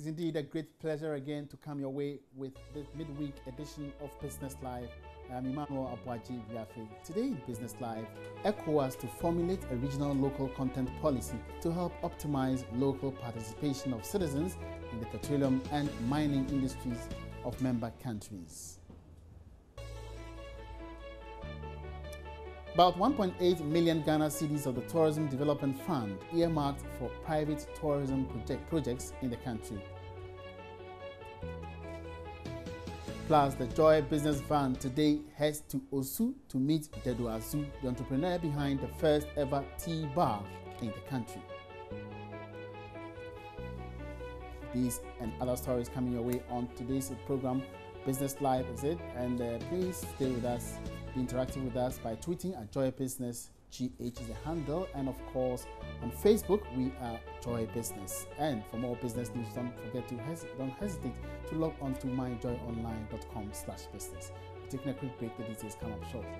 indeed a great pleasure again to come your way with the midweek edition of Business Live. I'm Emmanuel Abuaji Biafe. Today in Business Live, ECOWAS to formulate a regional local content policy to help optimize local participation of citizens in the petroleum and mining industries of member countries. About 1.8 million Ghana cedis of the Tourism Development Fund earmarked for private tourism projects in the country. Plus, the Joy Business Van today heads to Osu to meet Dedo Azu, the entrepreneur behind the first ever tea bar in the country. These and other stories coming your way on today's program. Business Live is it, and please stay with us, be interactive with us by tweeting at Joy Business. GH is the handle, and of course on Facebook we are Joy Business. And for more business news, don't hesitate to log on to myjoyonline.com/business. We're taking a quick break. The details come up shortly.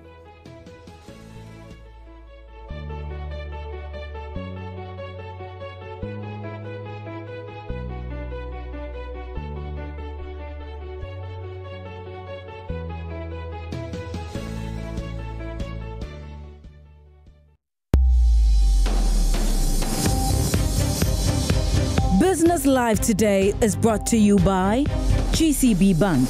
Business Live today is brought to you by GCB Bank.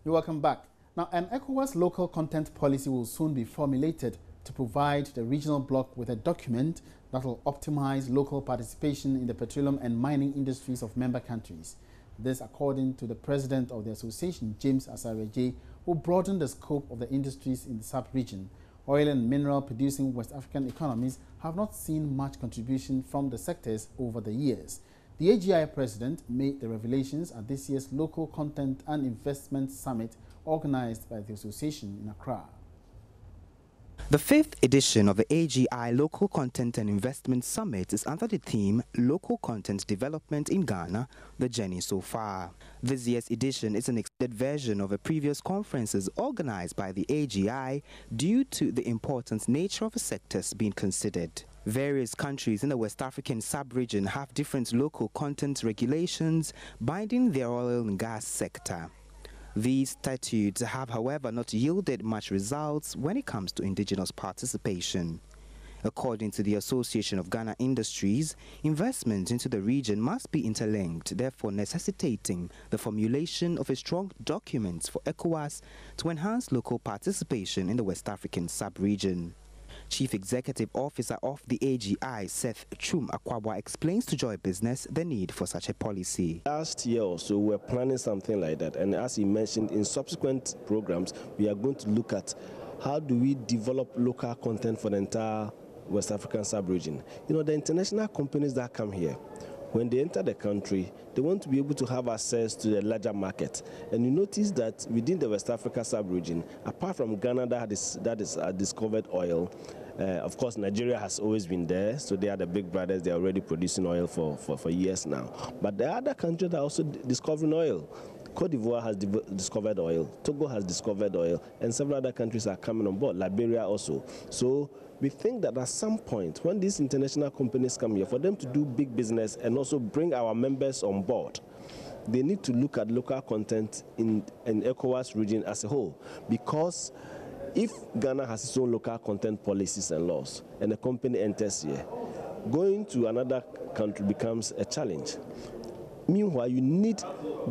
You're welcome back. Now, an ECOWAS local content policy will soon be formulated to provide the regional bloc with a document that will optimize local participation in the petroleum and mining industries of member countries. This, according to the president of the association, James Asareje, who broadened the scope of the industries in the sub-region. Oil and mineral producing West African economies have not seen much contribution from the sectors over the years. The AGI president made the revelations at this year's Local Content and Investment Summit organized by the association in Accra. The 5th edition of the AGI Local Content and Investment Summit is under the theme Local Content Development in Ghana, the Journey So Far. This year's edition is an extended version of the previous conferences organized by the AGI due to the important nature of the sectors being considered. Various countries in the West African sub-region have different local content regulations binding their oil and gas sector. These statutes have, however, not yielded much results when it comes to indigenous participation. According to the Association of Ghana Industries, investment into the region must be interlinked, therefore necessitating the formulation of a strong document for ECOWAS to enhance local participation in the West African sub-region. Chief Executive Officer of the AGI, Seth Chum Akwabwa, explains to Joy Business the need for such a policy. Last year or so, we're planning something like that, and as he mentioned, in subsequent programs, we are going to look at how do we develop local content for the entire West African sub-region. You know, the international companies that come here, when they enter the country, they want to be able to have access to the larger market. And you notice that within the West Africa sub-region, apart from Ghana that is discovered oil, of course, Nigeria has always been there, so they are the big brothers. They are already producing oil for years now. But the other countries are also discovering oil. Cote d'Ivoire has discovered oil, Togo has discovered oil, and several other countries are coming on board, Liberia also. So we think that at some point, when these international companies come here, for them to do big business and also bring our members on board, they need to look at local content in ECOWAS region as a whole. Because if Ghana has its own local content policies and laws, and a company enters here, going to another country becomes a challenge. Meanwhile, you need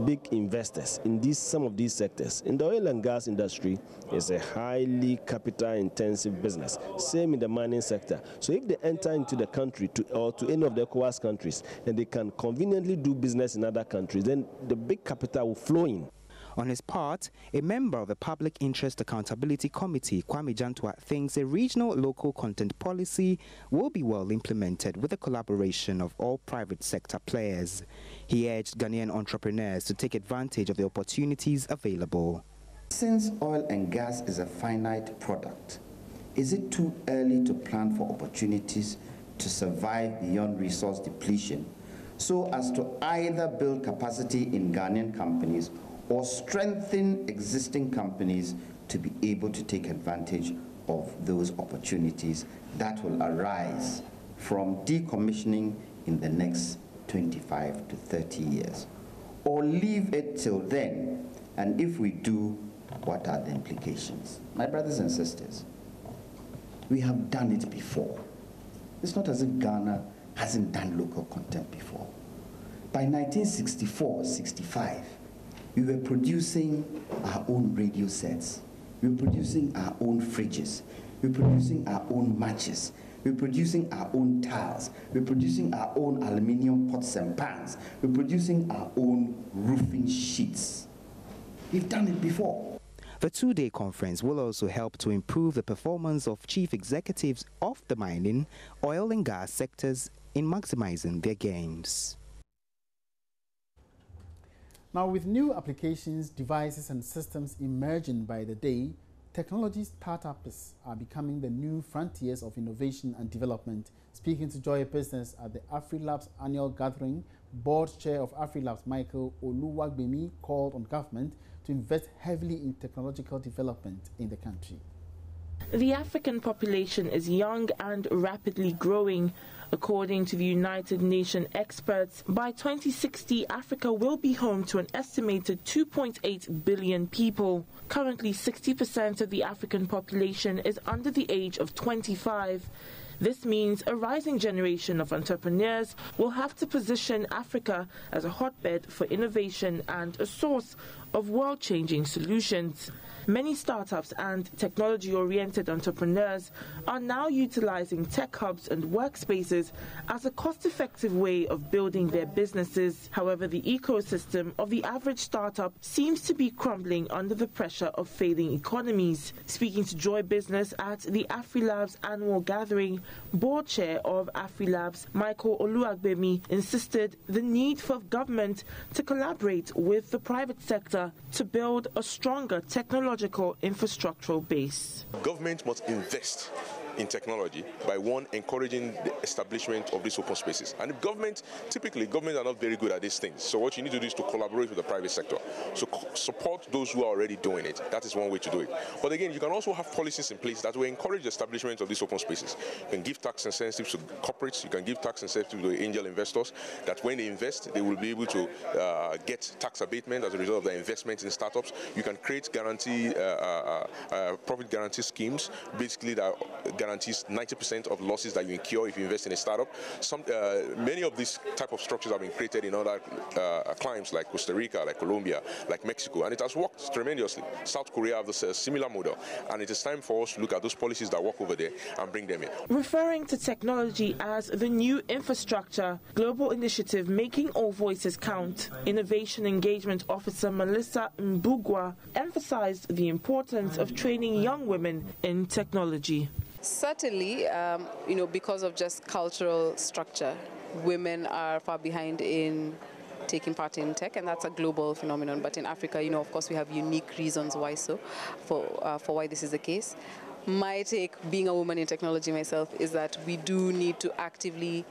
big investors in some of these sectors. In the oil and gas industry, it's a highly capital-intensive business. Same in the mining sector. So if they enter into the country or to any of the ECOWAS countries, and they can conveniently do business in other countries, then the big capital will flow in. On his part, a member of the Public Interest Accountability Committee, Kwame Jantwa, thinks a regional local content policy will be well implemented with the collaboration of all private sector players. He urged Ghanaian entrepreneurs to take advantage of the opportunities available. Since oil and gas is a finite product, is it too early to plan for opportunities to survive beyond resource depletion so as to either build capacity in Ghanaian companies or strengthen existing companies to be able to take advantage of those opportunities that will arise from decommissioning in the next 25 to 30 years? Or leave it till then, and if we do, what are the implications? My brothers and sisters, we have done it before. It's not as if Ghana hasn't done local content before. By 1964-65, we were producing our own radio sets. We were producing our own fridges. We were producing our own matches. We were producing our own tiles. We were producing our own aluminium pots and pans. We were producing our own roofing sheets. We've done it before. The two-day conference will also help to improve the performance of chief executives of the mining, oil and gas sectors in maximizing their gains. Now, with new applications, devices and systems emerging by the day, technology startups are becoming the new frontiers of innovation and development. Speaking to Joy Business at the AfriLabs annual gathering, Board Chair of AfriLabs, Michael Oluwagbemi, called on government to invest heavily in technological development in the country. The African population is young and rapidly growing. According to the United Nations experts, by 2060, Africa will be home to an estimated 2.8 billion people. Currently, 60% of the African population is under the age of 25. This means a rising generation of entrepreneurs will have to position Africa as a hotbed for innovation and a source of world-changing solutions. Many startups and technology-oriented entrepreneurs are now utilizing tech hubs and workspaces as a cost-effective way of building their businesses. However, the ecosystem of the average startup seems to be crumbling under the pressure of failing economies. Speaking to Joy Business at the AfriLabs annual gathering, Board Chair of AfriLabs, Michael Oluwagbemi, insisted the need for government to collaborate with the private sector to build a stronger technological infrastructural base. Government must invest in technology by one, encouraging the establishment of these open spaces. And typically governments are not very good at these things. So what you need to do is to collaborate with the private sector. So support those who are already doing it. That is one way to do it. But again, you can also have policies in place that will encourage the establishment of these open spaces. You can give tax incentives to corporates. You can give tax incentives to angel investors, that when they invest, they will be able to get tax abatement as a result of their investment in startups. You can create profit guarantee schemes, basically that guarantees 90% of losses that you incur if you invest in a startup. Many of these type of structures have been created in other climes like Costa Rica, like Colombia, like Mexico, and it has worked tremendously. South Korea have this similar model, and it is time for us to look at those policies that work over there and bring them in. Referring to technology as the new infrastructure, Global Initiative Making All Voices Count, Innovation Engagement Officer Melissa Mbugwa emphasized the importance of training young women in technology. Certainly, because of just cultural structure, women are far behind in taking part in tech, and that's a global phenomenon. But in Africa, of course, we have unique reasons why for why this is the case. My take, being a woman in technology myself, is that we do need to actively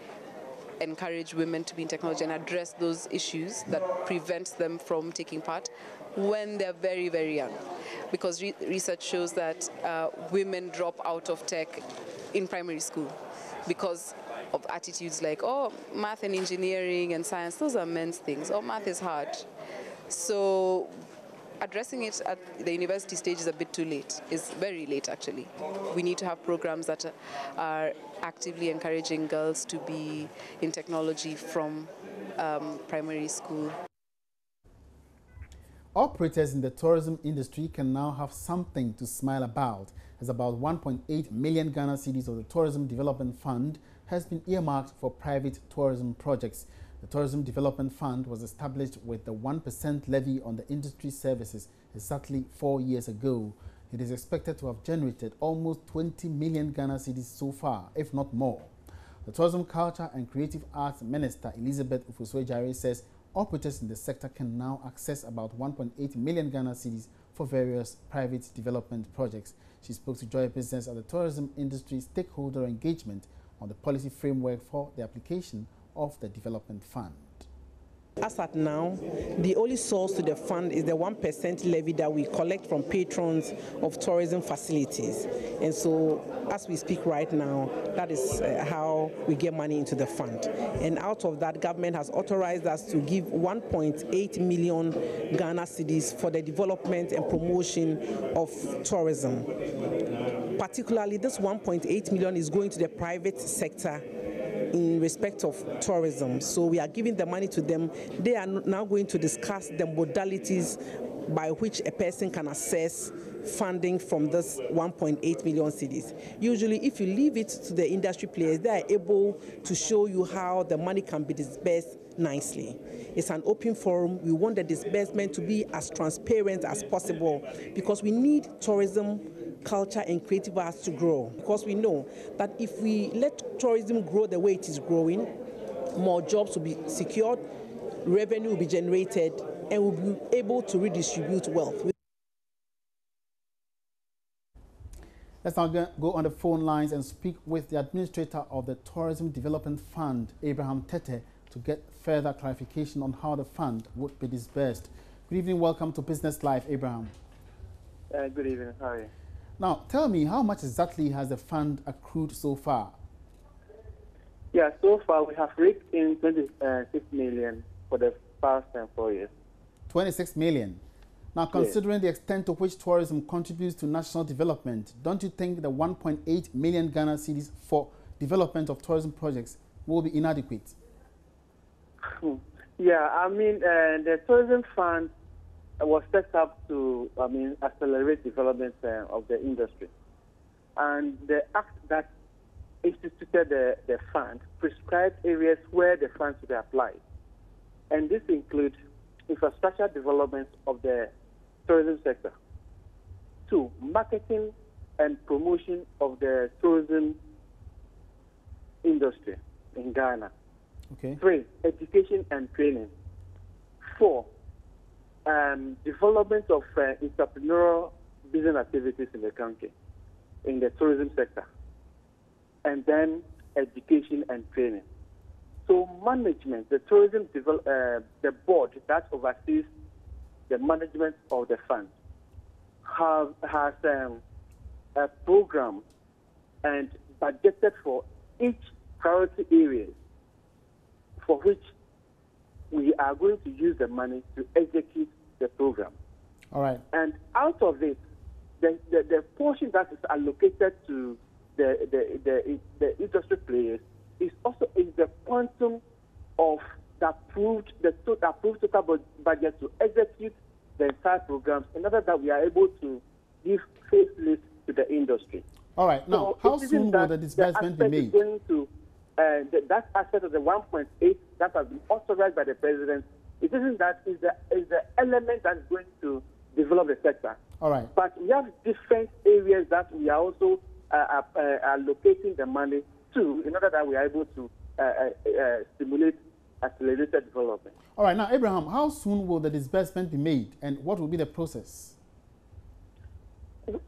encourage women to be in technology and address those issues that prevent them from taking part when they're very, very young. Because research shows that women drop out of tech in primary school because of attitudes like, oh, math and engineering and science, those are men's things. Oh, math is hard. So addressing it at the university stage is a bit too late. It's very late, actually. We need to have programs that are actively encouraging girls to be in technology from primary school. Operators in the tourism industry can now have something to smile about, as about 1.8 million Ghana cedis of the Tourism Development Fund has been earmarked for private tourism projects. The Tourism Development Fund was established with the 1% levy on the industry services exactly 4 years ago. It is expected to have generated almost 20 million Ghana cedis so far, if not more. The Tourism, Culture and Creative Arts Minister Elizabeth Ufuswe-Jare says operators in the sector can now access about 1.8 million Ghana cedis for various private development projects. She spoke to Joy Business at the tourism industry stakeholder engagement on the policy framework for the application of the development fund. As at now, the only source to the fund is the 1% levy that we collect from patrons of tourism facilities. And so, as we speak right now, that is how we get money into the fund. And out of that, government has authorized us to give 1.8 million Ghana cedis for the development and promotion of tourism. Particularly, this 1.8 million is going to the private sector in respect of tourism. So we are giving the money to them. They are now going to discuss the modalities by which a person can access funding from this 1.8 million cedis. Usually, if you leave it to the industry players, they are able to show you how the money can be disbursed nicely. It's an open forum. We want the disbursement to be as transparent as possible because we need tourism, culture and creative arts to grow, because we know that if we let tourism grow the way it is growing, more jobs will be secured, revenue will be generated, and we'll be able to redistribute wealth. Let's now go on the phone lines and speak with the administrator of the Tourism Development Fund, Abraham Tete, to get further clarification on how the fund would be disbursed. Good evening, welcome to Business Live, Abraham. Good evening, how are you? Now, tell me, how much exactly has the fund accrued so far? Yeah, so far we have raked in 26 million for the past 4 years. 26 million. Now, considering the extent to which tourism contributes to national development, don't you think the 1.8 million Ghana cedis for development of tourism projects will be inadequate? Yeah, I mean, the tourism fund was set up to, accelerate development of the industry. And the act that instituted the fund prescribed areas where the funds should be applied. And this includes infrastructure development of the tourism sector. 2, marketing and promotion of the tourism industry in Ghana. Okay. 3, education and training. 4, development of entrepreneurial business activities in the country, in the tourism sector, and then education and training. So management, the tourism, the board that oversees the management of the fund has a program and budgeted for each priority area for which we are going to use the money to execute the program. All right. And out of it, the portion that is allocated to the industry players is the quantum of the approved total budget to execute the entire programs, in order that we are able to give facelift to the industry. All right. Now, so how soon will the disbursement be made? Going to, that aspect of the 1.8 that has been authorized by the president, it isn't that is the element that is going to develop the sector. All right. But we have different areas that we are also allocating the money to, in order that we are able to stimulate accelerated development. All right. Now, Abraham, how soon will the disbursement be made, and what will be the process?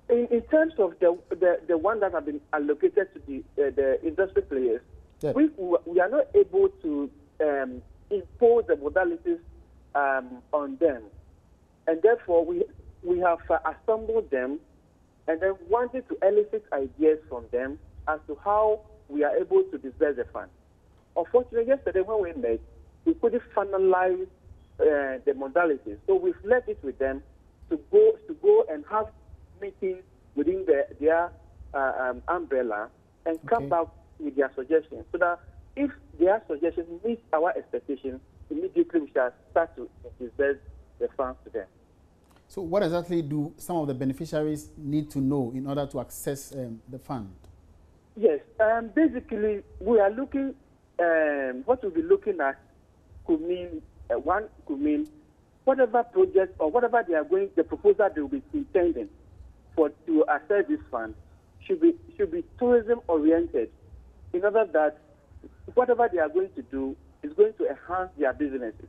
In terms of the one that have been allocated to the industry players, yes, we are not able to impose the modalities on them, and therefore we have assembled them and then wanted to elicit ideas from them as to how we are able to disburse the fund. Unfortunately, yesterday when we met, we couldn't finalize the modalities, so we've left it with them to go and have meetings within their umbrella and come back with their suggestions, so that if their suggestions meet our expectations, immediately we shall start to disburse the funds to them. So what exactly do some of the beneficiaries need to know in order to access the fund? Yes, basically we are looking, what we'll be looking at could mean, one could mean whatever project or whatever they are going, the proposal they will be intending to access this fund should be tourism oriented, in order that whatever they are going to do is going to enhance their businesses.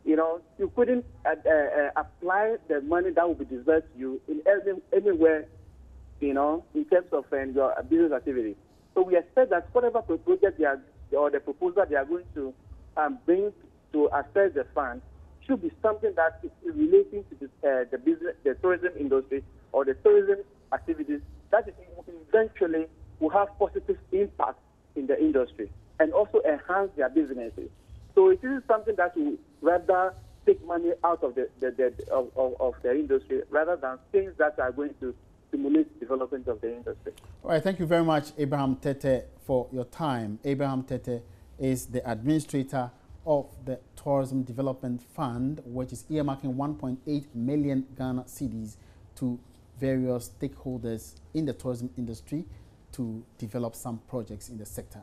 You know, you couldn't apply the money that will be disbursed to you in anywhere, you know, in terms of your business activity. So we expect that whatever project they are, or the proposal they are going to bring to access the fund should be something that is relating to the business, the tourism industry, or the tourism activities that is eventually will have positive impact in the industry and also enhance their businesses. So it is something that will rather take money out of the industry rather than things that are going to stimulate development of the industry. All right, thank you very much, Abraham Tete, for your time. Abraham Tete is the administrator of the Tourism Development Fund, which is earmarking 1.8 million Ghana cedis to various stakeholders in the tourism industry to develop some projects in the sector.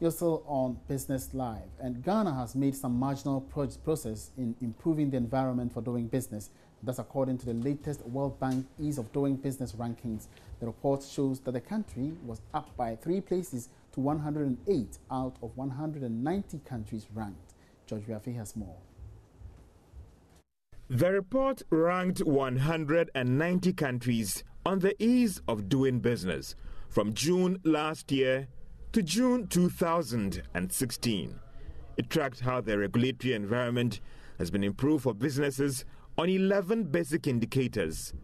You're still on Business Live, and Ghana has made some marginal progress in improving the environment for doing business. That's according to the latest World Bank Ease of Doing Business rankings. The report shows that the country was up by 3 places to 108 out of 190 countries ranked. George Rafi has more. The report ranked 190 countries on the ease of doing business from June last year to June 2016. It tracked how the regulatory environment has been improved for businesses on 11 basic indicators.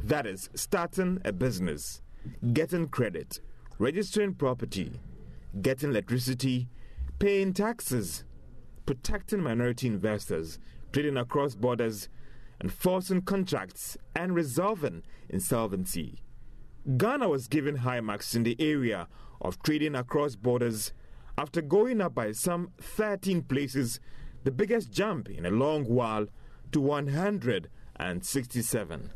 That is, starting a business, getting credit, registering property, getting electricity, paying taxes, protecting minority investors, trading across borders, enforcing contracts, and resolving insolvency. Ghana was given high marks in the area of trading across borders after going up by some 13 places, the biggest jump in a long while, to 167.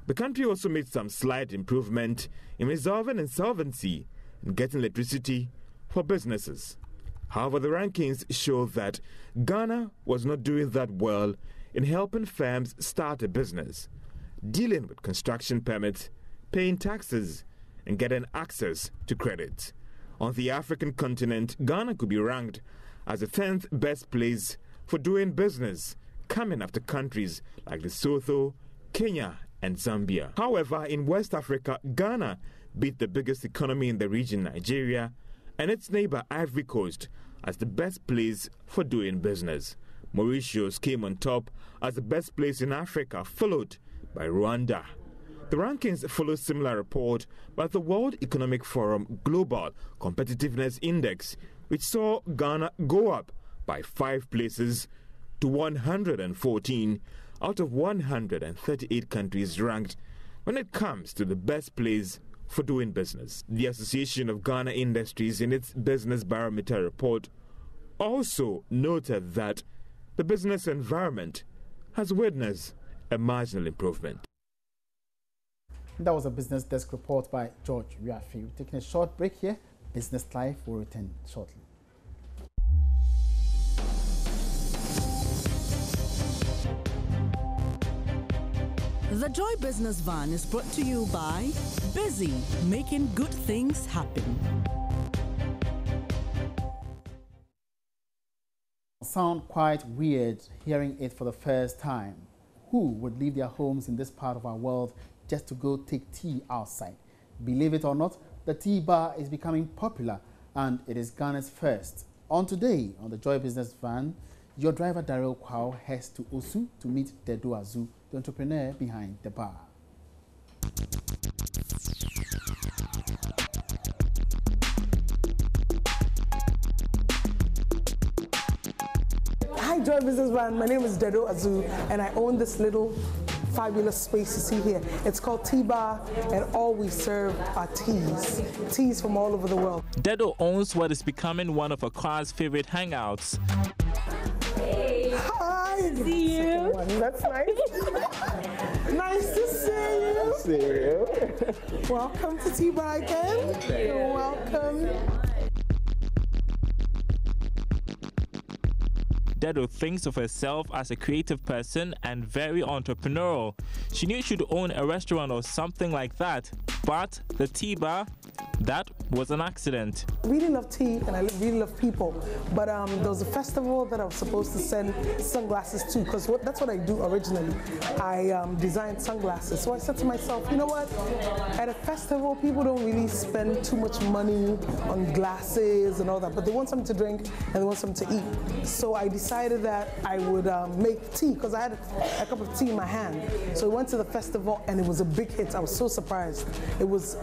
The country also made some slight improvement in resolving insolvency and getting electricity for businesses. However, the rankings show that Ghana was not doing that well in helping firms start a business, dealing with construction permits, paying taxes, and getting access to credit. On the African continent, Ghana could be ranked as the 10th best place for doing business, coming after countries like Lesotho, Kenya, and Zambia. However, in West Africa, Ghana beat the biggest economy in the region, Nigeria, and its neighbor, Ivory Coast, as the best place for doing business. Mauritius came on top as the best place in Africa, followed by Rwanda. The rankings follow a similar report by the World Economic Forum Global Competitiveness Index, which saw Ghana go up by 5 places to 114 out of 138 countries ranked when it comes to the best place for doing business. The Association of Ghana Industries, in its Business Barometer report, also noted that the business environment has witnessed a marginal improvement. That was a Business Desk report by George Rafi. We're taking a short break here. Business Live will return shortly. The Joy Business Van is brought to you by Busy, making good things happen. Sound quite weird hearing it for the first time. Who would leave their homes in this part of our world just to go take tea outside? Believe it or not, the tea bar is becoming popular, and it is Ghana's first. On today, on the Joy Business Van, your driver Daryl Kwao heads to Osu to meet Dedo Azu, the entrepreneur behind the bar. Hi Joy Business Van, my name is Dedo Azu, and I own this little fabulous space you see here. It's called Tea Bar, and all we serve are teas from all over the world. Dedo owns what is becoming one of Accra's favorite hangouts. Hey. Hi. See you. That's nice. Nice to see you. See you. Welcome to Tea Bar again. You're welcome. Dedo thinks of herself as a creative person and very entrepreneurial. She knew she'd own a restaurant or something like that, but the tea bar, that was an accident. I really love tea and I really love people, but there was a festival that I was supposed to send sunglasses to, because that's what I do originally. I designed sunglasses. So I said to myself, you know what? At a festival, people don't really spend too much money on glasses and all that, but they want something to drink and they want something to eat. So I decided decided that I would make tea because I had a cup of tea in my hand. So we went to the festival and it was a big hit. I was so surprised. It was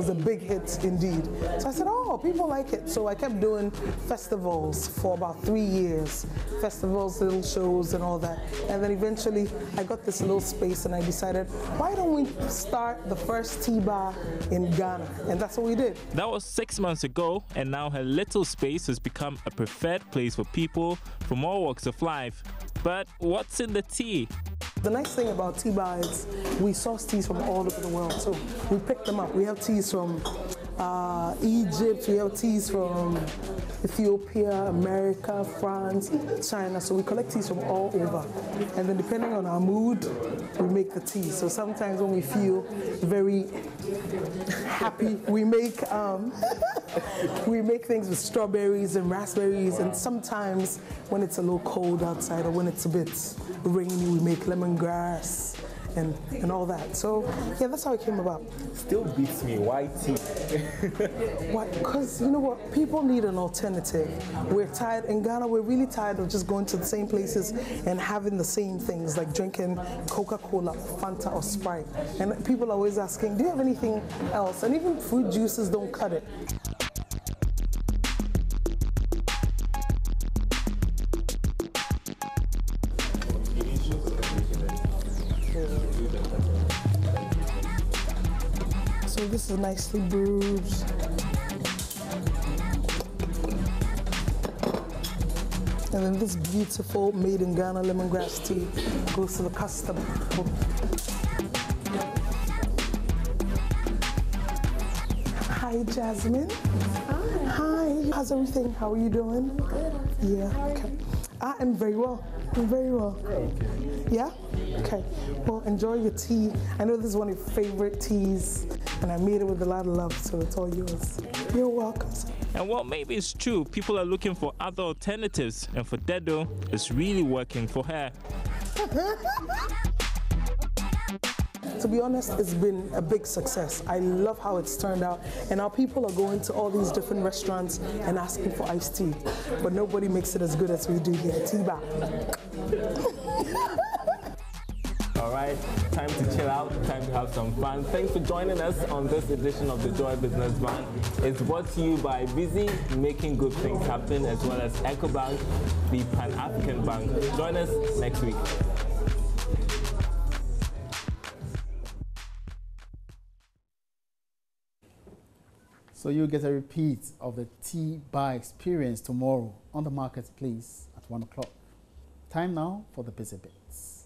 a big hit indeed. So I said, oh, people like it. So I kept doing festivals for about 3 years. Festivals, little shows and all that. And then eventually I got this little space and I decided, why don't we start the first tea bar in Ghana? And that's what we did. That was 6 months ago, and now her little space has become a preferred place for people from all walks of life. But what's in the tea? The nice thing about tea bar is we source teas from all over the world. So we pick them up. We have teas from Egypt, we have teas from Ethiopia, America, France, China. So we collect teas from all over. And then depending on our mood, we make the tea. So sometimes when we feel very happy, we make things with strawberries and raspberries. And sometimes when it's a little cold outside or when it's a bit rainy, we make lemongrass and all that. So yeah, that's how it came about. Still beats me. Why tea? Why? Because you know what? People need an alternative. We're tired in Ghana. We're really tired of just going to the same places and having the same things, like drinking Coca-Cola, Fanta, or Sprite. And people are always asking, "Do you have anything else?" And even fruit juices don't cut it. So this is nicely brewed. And then this beautiful made in Ghana lemongrass tea goes to the customer. Hi, Jasmine. Hi. How's everything? How are you doing? Good. Yeah. Okay. I am very well. I'm very well. Yeah? Okay. Well, enjoy your tea. I know this is one of your favorite teas, and I made it with a lot of love, so it's all yours. You're welcome. And well, maybe it's true. People are looking for other alternatives, and for Dedo, it's really working for her. To be honest, it's been a big success. I love how it's turned out, and now people are going to all these different restaurants and asking for iced tea, but nobody makes it as good as we do here at Tea Bar. All right, time to chill out, time to have some fun. Thanks for joining us on this edition of the Joy Business Van. It's brought to you by Busy, making good things happen, as well as EcoBank, the Pan-African Bank. Join us next week. So you get a repeat of the tea bar experience tomorrow on the marketplace at 1 o'clock. Time now for the busy bits.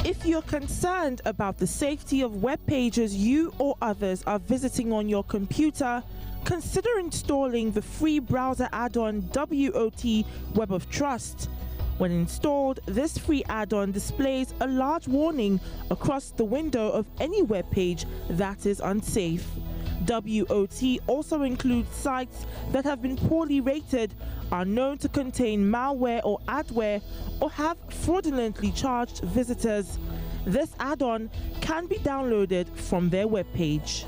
If you're concerned about the safety of web pages you or others are visiting on your computer, consider installing the free browser add-on WOT Web of Trust. When installed, this free add-on displays a large warning across the window of any web page that is unsafe. WOT also includes sites that have been poorly rated, are known to contain malware or adware, or have fraudulently charged visitors. This add-on can be downloaded from their webpage.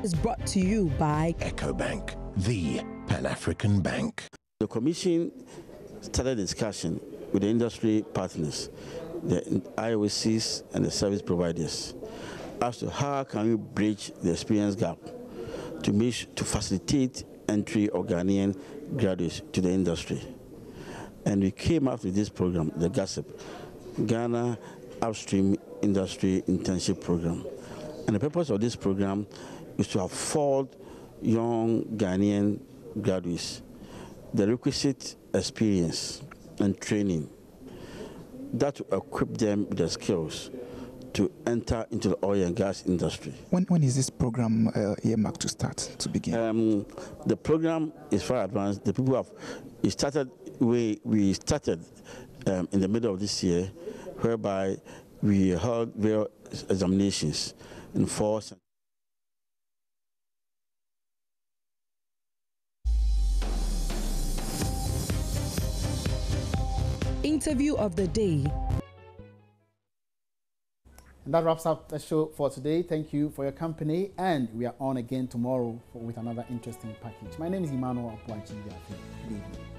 Is brought to you by EcoBank, the Pan-African Bank. The Commission started discussion with the industry partners, the IOCs and the service providers, as to how can we bridge the experience gap to facilitate entry of Ghanaian graduates to the industry. And we came up with this program, the GASIP, Ghana Upstream Industry Internship Program. And the purpose of this program is to afford young Ghanaian graduates the requisite experience and training that will equip them with the skills to enter into the oil and gas industry. When is this program earmarked to start, to begin? The program is far advanced. The people have we started in the middle of this year, whereby we held various examinations in 4 centers. Interview of the day. And that wraps up the show for today. Thank you for your company, and we are on again tomorrow with another interesting package. My name is Emmanuel Apwachi. Good evening.